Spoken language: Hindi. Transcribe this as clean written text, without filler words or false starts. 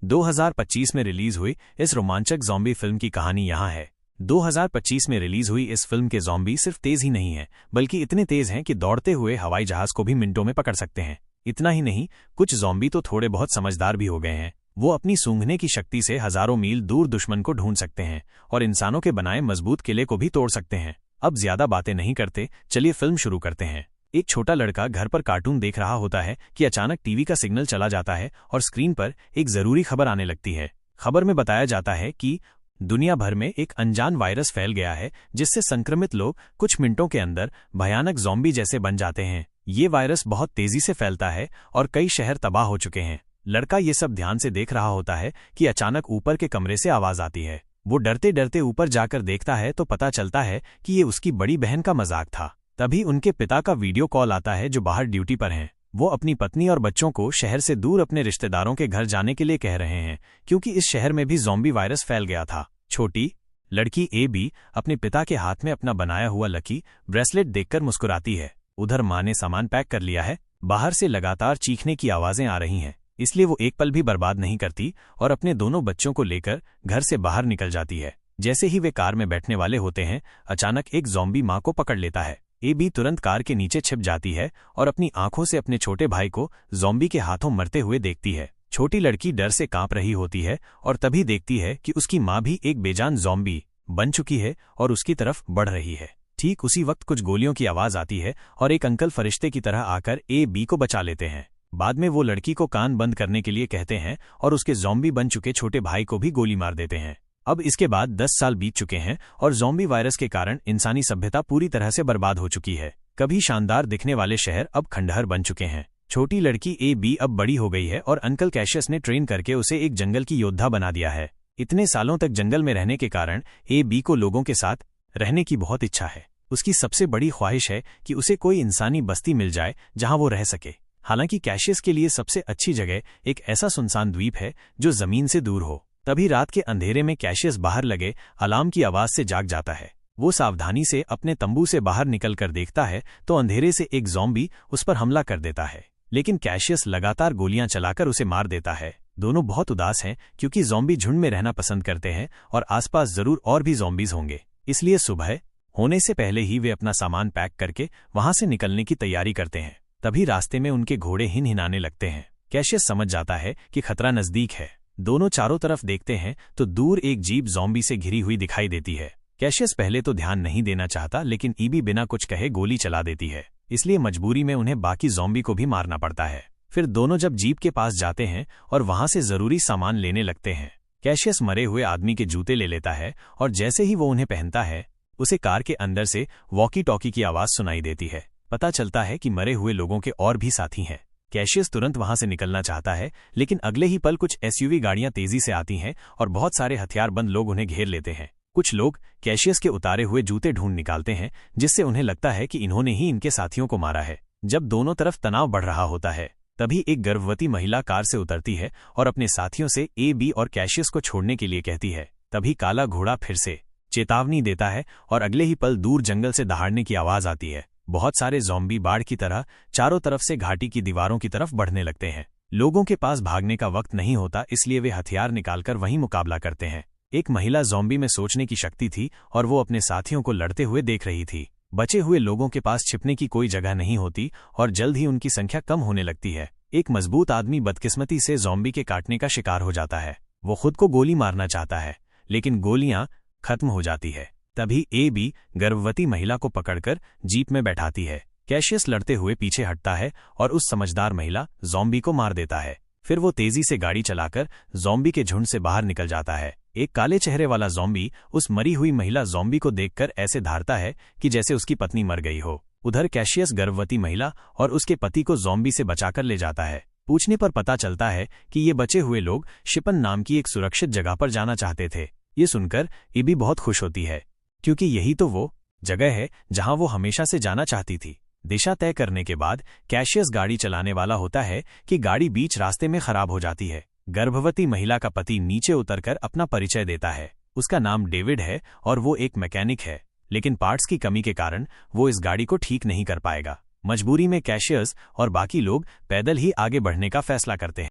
2025 में रिलीज हुई इस रोमांचक ज़ॉम्बी फिल्म की कहानी यहाँ है। 2025 में रिलीज हुई इस फिल्म के ज़ॉम्बी सिर्फ तेज ही नहीं हैं, बल्कि इतने तेज हैं कि दौड़ते हुए हवाई जहाज को भी मिनटों में पकड़ सकते हैं। इतना ही नहीं, कुछ ज़ॉम्बी तो थोड़े बहुत समझदार भी हो गए हैं। वो अपनी सूंघने की शक्ति से हजारों मील दूर दुश्मन को ढूंढ सकते हैं और इंसानों के बनाए मजबूत किले को भी तोड़ सकते हैं। अब ज्यादा बातें नहीं करते, चलिए फिल्म शुरू करते हैं। एक छोटा लड़का घर पर कार्टून देख रहा होता है कि अचानक टीवी का सिग्नल चला जाता है और स्क्रीन पर एक जरूरी खबर आने लगती है। खबर में बताया जाता है कि दुनिया भर में एक अनजान वायरस फैल गया है, जिससे संक्रमित लोग कुछ मिनटों के अंदर भयानक ज़ॉम्बी जैसे बन जाते हैं। ये वायरस बहुत तेजी से फैलता है और कई शहर तबाह हो चुके हैं। लड़का ये सब ध्यान से देख रहा होता है कि अचानक ऊपर के कमरे से आवाज आती है। वो डरते डरते ऊपर जाकर देखता है तो पता चलता है कि ये उसकी बड़ी बहन का मजाक था। तभी उनके पिता का वीडियो कॉल आता है, जो बाहर ड्यूटी पर हैं। वो अपनी पत्नी और बच्चों को शहर से दूर अपने रिश्तेदारों के घर जाने के लिए कह रहे हैं, क्योंकि इस शहर में भी ज़ॉम्बी वायरस फैल गया था। छोटी लड़की एबी अपने पिता के हाथ में अपना बनाया हुआ लकी ब्रेसलेट देखकर मुस्कुराती है। उधर माँ ने सामान पैक कर लिया है। बाहर से लगातार चीखने की आवाजें आ रही हैं, इसलिए वो एक पल भी बर्बाद नहीं करती और अपने दोनों बच्चों को लेकर घर से बाहर निकल जाती है। जैसे ही वे कार में बैठने वाले होते हैं, अचानक एक ज़ॉम्बी माँ को पकड़ लेता है। एबी तुरंत कार के नीचे छिप जाती है और अपनी आंखों से अपने छोटे भाई को ज़ॉम्बी के हाथों मरते हुए देखती है। छोटी लड़की डर से कांप रही होती है और तभी देखती है कि उसकी माँ भी एक बेजान ज़ॉम्बी बन चुकी है और उसकी तरफ बढ़ रही है। ठीक उसी वक्त कुछ गोलियों की आवाज आती है और एक अंकल फरिश्ते की तरह आकर एबी को बचा लेते हैं। बाद में वो लड़की को कान बंद करने के लिए कहते हैं और उसके ज़ॉम्बी बन चुके छोटे भाई को भी गोली मार देते हैं। अब इसके बाद 10 साल बीत चुके हैं और ज़ॉम्बी वायरस के कारण इंसानी सभ्यता पूरी तरह से बर्बाद हो चुकी है। कभी शानदार दिखने वाले शहर अब खंडहर बन चुके हैं। छोटी लड़की एबी अब बड़ी हो गई है और अंकल कैशियस ने ट्रेन करके उसे एक जंगल की योद्धा बना दिया है। इतने सालों तक जंगल में रहने के कारण एबी को लोगों के साथ रहने की बहुत इच्छा है। उसकी सबसे बड़ी ख्वाहिश है कि उसे कोई इंसानी बस्ती मिल जाए जहां वो रह सके। हालांकि कैशियस के लिए सबसे अच्छी जगह एक ऐसा सुनसान द्वीप है जो जमीन से दूर हो। तभी रात के अंधेरे में कैशियस बाहर लगे अलार्म की आवाज से जाग जाता है। वो सावधानी से अपने तंबू से बाहर निकलकर देखता है तो अंधेरे से एक ज़ॉम्बी उस पर हमला कर देता है, लेकिन कैशियस लगातार गोलियां चलाकर उसे मार देता है। दोनों बहुत उदास हैं, क्योंकि ज़ॉम्बी झुंड में रहना पसंद करते हैं और आसपास जरूर और भी ज़ॉम्बीज होंगे। इसलिए सुबह होने से पहले ही वे अपना सामान पैक करके वहां से निकलने की तैयारी करते हैं। तभी रास्ते में उनके घोड़े हिनहिनाने लगते हैं। कैशियस समझ जाता है कि खतरा नजदीक है। दोनों चारों तरफ देखते हैं तो दूर एक जीप ज़ॉम्बी से घिरी हुई दिखाई देती है। कैशियस पहले तो ध्यान नहीं देना चाहता, लेकिन एबी बिना कुछ कहे गोली चला देती है, इसलिए मजबूरी में उन्हें बाकी ज़ॉम्बी को भी मारना पड़ता है। फिर दोनों जब जीप के पास जाते हैं और वहां से जरूरी सामान लेने लगते हैं, कैशियस मरे हुए आदमी के जूते ले लेता है और जैसे ही वो उन्हें पहनता है, उसे कार के अंदर से वॉकी टॉकी की आवाज सुनाई देती है। पता चलता है कि मरे हुए लोगों के और भी साथी हैं। कैशियस तुरंत वहां से निकलना चाहता है, लेकिन अगले ही पल कुछ एसयूवी गाड़ियां तेजी से आती हैं और बहुत सारे हथियारबंद लोग उन्हें घेर लेते हैं। कुछ लोग कैशियस के उतारे हुए जूते ढूंढ निकालते हैं, जिससे उन्हें लगता है कि इन्होंने ही इनके साथियों को मारा है। जब दोनों तरफ तनाव बढ़ रहा होता है, तभी एक गर्भवती महिला कार से उतरती है और अपने साथियों से एबी और कैशियस को छोड़ने के लिए कहती है। तभी काला घोड़ा फिर से चेतावनी देता है और अगले ही पल दूर जंगल से दहाड़ने की आवाज आती है। बहुत सारे ज़ॉम्बी बाढ़ की तरह चारों तरफ से घाटी की दीवारों की तरफ बढ़ने लगते हैं। लोगों के पास भागने का वक्त नहीं होता, इसलिए वे हथियार निकालकर वहीं मुकाबला करते हैं। एक महिला ज़ॉम्बी में सोचने की शक्ति थी और वो अपने साथियों को लड़ते हुए देख रही थी। बचे हुए लोगों के पास छिपने की कोई जगह नहीं होती और जल्द ही उनकी संख्या कम होने लगती है। एक मजबूत आदमी बदकिस्मती से ज़ॉम्बी के काटने का शिकार हो जाता है। वो खुद को गोली मारना चाहता है, लेकिन गोलियां खत्म हो जाती है। तभी एबी गर्भवती महिला को पकड़कर जीप में बैठाती है। कैशियस लड़ते हुए पीछे हटता है और उस समझदार महिला ज़ॉम्बी को मार देता है। फिर वो तेजी से गाड़ी चलाकर ज़ॉम्बी के झुंड से बाहर निकल जाता है। एक काले चेहरे वाला ज़ॉम्बी उस मरी हुई महिला ज़ॉम्बी को देखकर ऐसे धारता है कि जैसे उसकी पत्नी मर गई हो। उधर कैशियस गर्भवती महिला और उसके पति को ज़ॉम्बी से बचाकर ले जाता है। पूछने पर पता चलता है कि ये बचे हुए लोग शिपन नाम की एक सुरक्षित जगह पर जाना चाहते थे। ये सुनकर एबी बहुत खुश होती है, क्योंकि यही तो वो जगह है जहां वो हमेशा से जाना चाहती थी। दिशा तय करने के बाद कैशियस गाड़ी चलाने वाला होता है कि गाड़ी बीच रास्ते में खराब हो जाती है। गर्भवती महिला का पति नीचे उतरकर अपना परिचय देता है। उसका नाम डेविड है और वो एक मैकेनिक है, लेकिन पार्ट्स की कमी के कारण वो इस गाड़ी को ठीक नहीं कर पाएगा। मजबूरी में कैशियस और बाकी लोग पैदल ही आगे बढ़ने का फैसला करते हैं।